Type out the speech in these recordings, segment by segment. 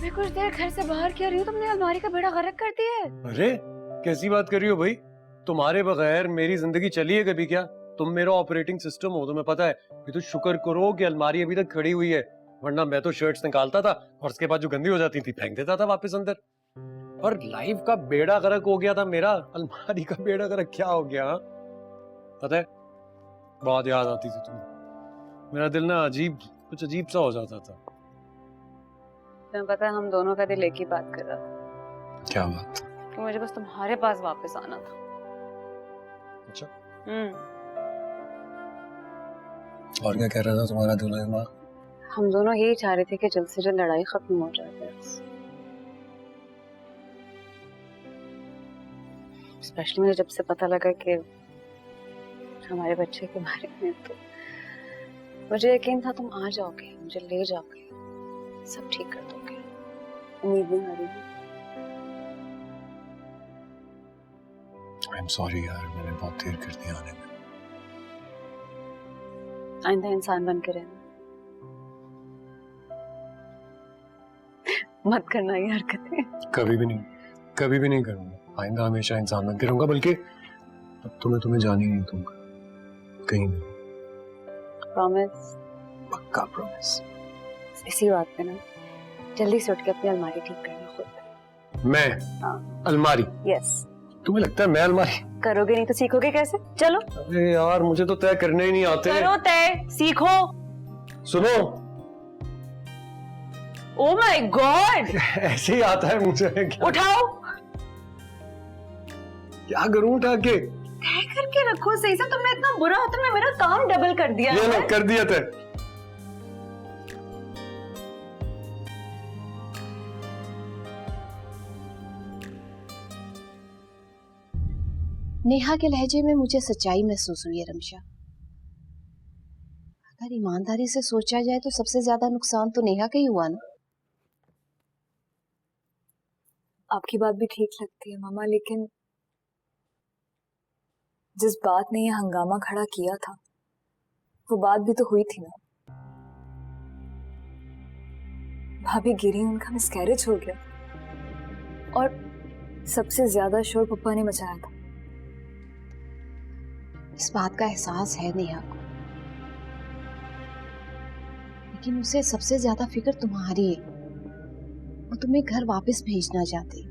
मैं कुछ देर घर से बाहर क्या रही हूँ, तुमने अलमारी का बेड़ा गर्क कर दिया है। अरे कैसी बात कर रही हो भाई? तुम्हारे बगैर मेरी जिंदगी चली है कभी क्या? तुम मेरा ऑपरेटिंग सिस्टम हो, तुम्हें पता है। ये तो शुक्र करो कि अलमारी अभी तक खड़ी हुई है, वरना मैं तो शर्ट्स निकालता था और उसके बाद जो गंदी हो जाती थी फेंक देता था वापस अंदर। और लाइफ का बेड़ा गर्क हो गया था मेरा, अलमारी का बेड़ा गर्क क्या हो गया? पता है, बहुत याद आती थी तुम्हें। मेरा दिल ना कुछ अजीब सा हो जाता था। तुम्हें पता है, हम दोनों का दिल एक ही बात कर रहा था। क्या बात? कि मुझे बस तुम्हारे पास वापस आना था। अच्छा, और क्या कह रहा था तुम्हारा दिमाग? हम दोनों यही चाह रहे थे कि जल्द से जल्द लड़ाई खत्म हो जाए। स्पेशली मुझे जब से पता लगा कि हमारे बच्चे के बारे में, तो मुझे यकीन था तुम आ जाओगे, मुझे ले जाओगे, सब ठीक कर दोगे। उम्मीद नहीं आ रही है। आई एम सॉरी यार, मैंने बहुत देर कर दी आने में। आइंदा इंसान बन के रहना, मत करना ये हरकतें। कभी भी नहीं करूंगा। आइंदा हमेशा इंसान बन के रहूंगा, बल्कि अब तुम्हें जाने ही नहीं दूंगा कहीं नहीं। प्रॉमिस? पक्का प्रॉमिस। इसी बात पे ना जल्दी से उठ के अपनी अलमारी ठीक करना खुद। मैं? हाँ। अलमारी? यस। तुम्हें लगता है मैं अलमारी करोगे नहीं तो सीखोगे कैसे? चलो। अरे यार, मुझे तो तय करने ही नहीं आते। करो तय, सीखो। सुनो। ओह माय गॉड, ऐसे ही आता है मुझे। उठाओ। क्या करूं उठा के? तय करके रखो सही से। तुमने इतना बुरा हो, तुमने मेरा काम डबल कर दिया। ये लो, कर दिया तय। नेहा के लहजे में मुझे सच्चाई महसूस हुई है रमशा। अगर ईमानदारी से सोचा जाए तो सबसे ज्यादा नुकसान तो नेहा का ही हुआ ना। आपकी बात भी ठीक लगती है मामा, लेकिन जिस बात ने ये हंगामा खड़ा किया था वो बात भी तो हुई थी ना। भाभी गिरी, उनका मिसकैरेज हो गया और सबसे ज्यादा शोर पप्पा ने मचाया था। इस बात का एहसास है नेहा को, लेकिन उसे सबसे ज्यादा फिक्र तुम्हारी है। वो तुम्हें घर वापस भेजना चाहती है।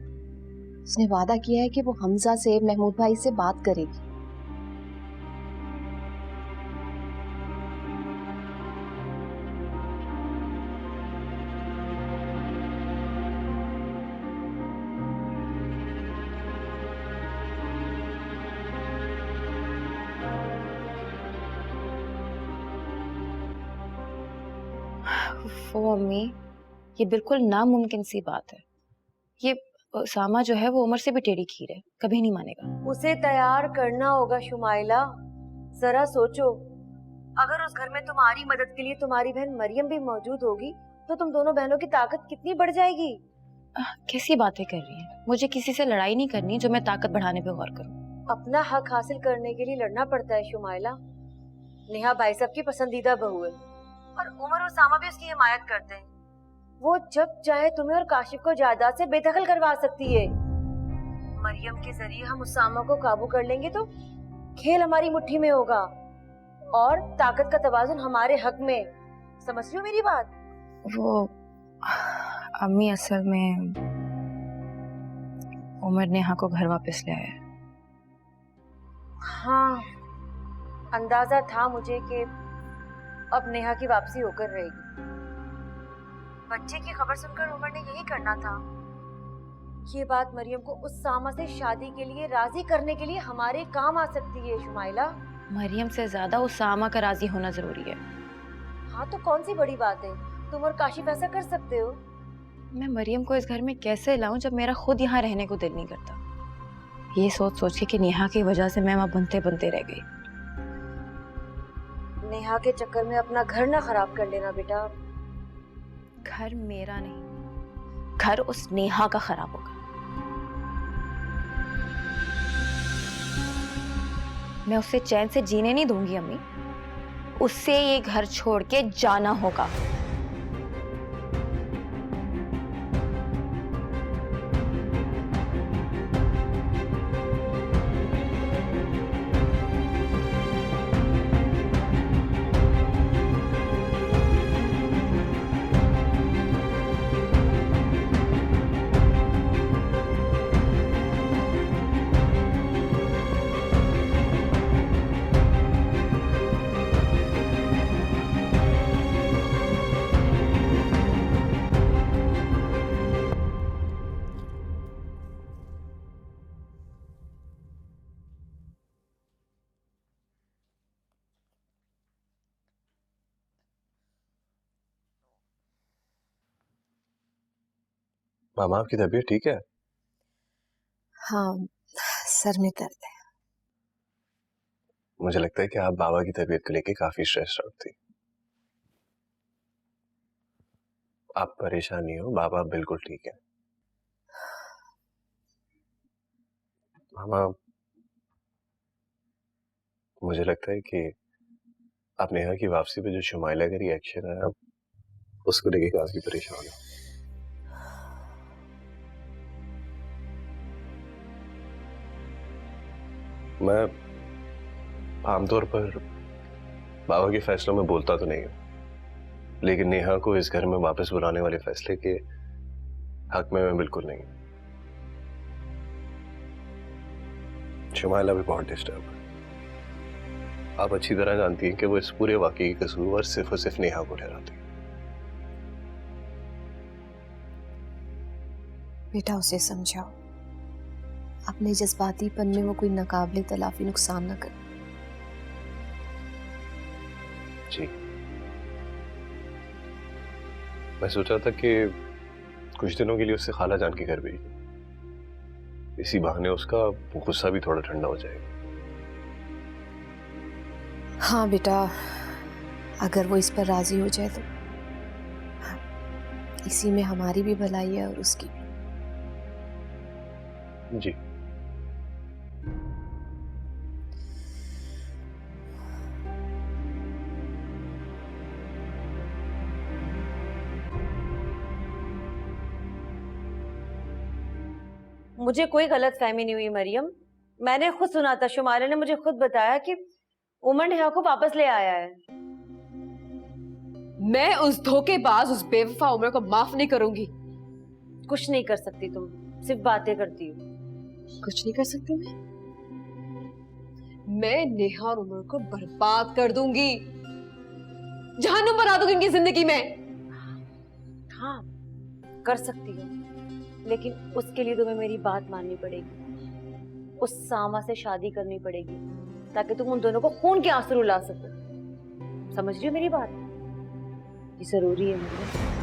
उसने वादा किया है कि वो हमजा से, महमूद भाई से बात करेगी। वो अम्मी, ये बिल्कुल नामुमकिन सी बात है। ये सामा जो है वो उम्र से भी टेढ़ी खीर है, कभी नहीं मानेगा। उसे तैयार करना होगा शुमाइला। जरा सोचो, अगर उस घर में तुम्हारी मदद के लिए तुम्हारी बहन मरियम भी मौजूद होगी तो तुम दोनों बहनों की ताकत कितनी बढ़ जाएगी। कैसी बातें कर रही हैं? मुझे किसी से लड़ाई नहीं करनी जो मैं ताकत बढ़ाने पे गौर करूं। अपना हक हासिल करने के लिए लड़ना पड़ता है शुमाइला। नेहा भाई साहब की पसंदीदा बहू है और उमर और सामा भी उसकी हिमायत करते हैं। वो जब चाहे तुम्हें और काशिफ को जायदाद से बेदखल करवा सकती है। मरियम के जरिए हम उस सामा को काबू कर लेंगे तो खेल हमारी मुट्ठी में होगा और ताकत का तवाजुन हमारे हक में। समझ रही हो मेरी बात? वो अम्मी, असल में उमर नेहा को घर वापस ले आया। हाँ, अंदाजा था मुझे कि अब नेहा की वापसी होकर रहेगी। बच्चे की खबर सुनकर उमर ने यही करना था। ये बात मरियम को उस सामा से शादी के लिए राजी करने के लिए हमारे काम आ सकती है शुमाइला। मरियम से ज्यादा उस सामा का राजी होना जरूरी है। हाँ तो कौन सी बड़ी बात है, तुम और काशिफ ऐसा कर सकते हो। मैं मरियम को इस घर में कैसे लाऊं जब मेरा खुद यहाँ रहने को दिल नहीं करता। ये सोच सोच के कि नेहा की वजह से मैं वहां बनते बनते रह गई। नेहा के चक्कर में अपना घर ना खराब कर लेना बेटा। घर मेरा नहीं, घर उस नेहा का खराब होगा। मैं उससे चैन से जीने नहीं दूंगी अम्मी। उससे ये घर छोड़ के जाना होगा। मामा आपकी तबीयत ठीक है? हाँ, सर में दर्द है। मुझे लगता है कि आप बाबा की तबीयत को लेके काफी स्ट्रेस्ड आउट थी। आप परेशान नहीं हो, बाबा बिल्कुल ठीक है। मामा, मुझे लगता है कि आप नेहा की वापसी पे जो शुमाइला का रिएक्शन है, आप उसको लेके काफी परेशान हो। मैं आमतौर पर बाबा के फैसलों में बोलता तो नहीं हूं, लेकिन नेहा को इस घर में वापस बुलाने वाले फैसले के हक में मैं बिल्कुल नहीं हूं। शुमाइला भी बहुत डिस्टर्ब है। आप अच्छी तरह जानती हैं कि वो इस पूरे वाकये की कसूर सिर्फ और सिर्फ नेहा को ठहराती है। बेटा उसे समझाओ, अपने जज्बातीपन में वो कोई नाकाबिले तलाफी नुकसान न करे। जी, मैं सोचा था कि कुछ दिनों के लिए उससे खाला जान के घर भेज दूं। इसी बहाने उसका गुस्सा भी थोड़ा ठंडा हो जाएगा। हाँ बेटा, अगर वो इस पर राजी हो जाए तो हाँ, इसी में हमारी भी भलाई है और उसकी भी। जी, मुझे कोई गलत फहमी नहीं हुई मरियम। मैंने खुद सुना था, शुमाइला ने मुझे खुद बताया कि उमर नेहा को वापस ले आया है। मैं उस धोखेबाज, उस बेवफा उमर को माफ नहीं करूंगी। कुछ नहीं कर सकती तुम, सिर्फ बातें करती हो। कुछ नहीं कर सकती मैं नेहा और उमर को बर्बाद कर दूंगी, जहन्नुम बना दूंगी इनकी जिंदगी में। हाँ, कर सकती हो, लेकिन उसके लिए तुम्हें मेरी बात माननी पड़ेगी। उस सामा से शादी करनी पड़ेगी ताकि तुम उन दोनों को खून के आंसू रुला सको। समझ रही हो मेरी बात? ये जरूरी है मेरे।